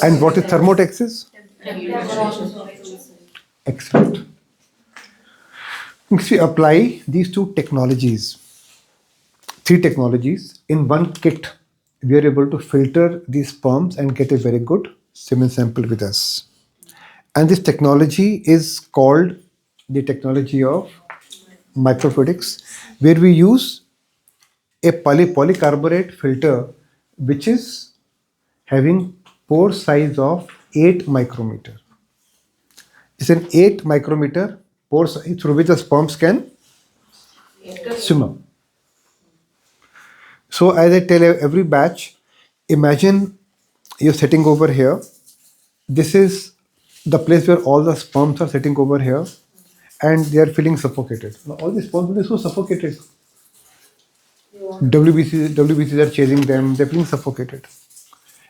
And what is thermotaxis? Excellent. If we apply these three technologies in one kit, we are able to filter these sperms and get a very good semen sample with us. And this technology is called the technology of microfluidics, where we use a polycarbonate filter which is having pore size of 8 micrometer. It's an 8 micrometer pore size through which the sperms can swim up. So as I tell every batch, imagine you're sitting over here. This is the place where all the sperms are sitting over here and they are feeling suffocated. Now, all these sperms will be so suffocated. WBCs are chasing them, they're feeling suffocated.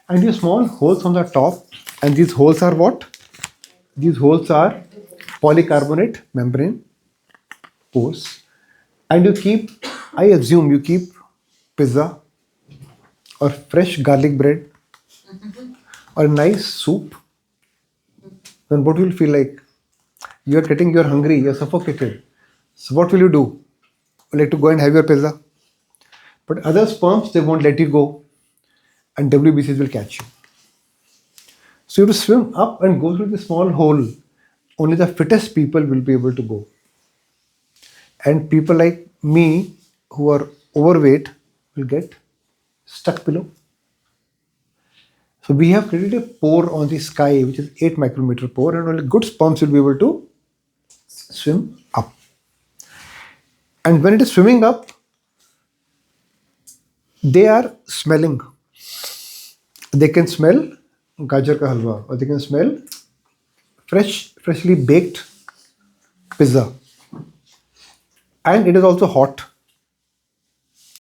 And these small holes on the top, and these holes are what? These holes are polycarbonate membrane pores. And you keep, I assume you keep pizza or fresh garlic bread or a nice soup. Then what will you feel like? You're hungry, you're suffocated. So what will you do? You like to go and have your pizza. But other sperms, they won't let you go. And WBCs will catch you. So you have to swim up and go through the small hole. Only the fittest people will be able to go. And people like me who are overweight will get stuck below. So we have created a pore on the sky which is 8 micrometer pore, and only good sperms will be able to swim up. And when it is swimming up, they are smelling. They can smell gajar ka halwa, or they can smell freshly baked pizza. And it is also hot.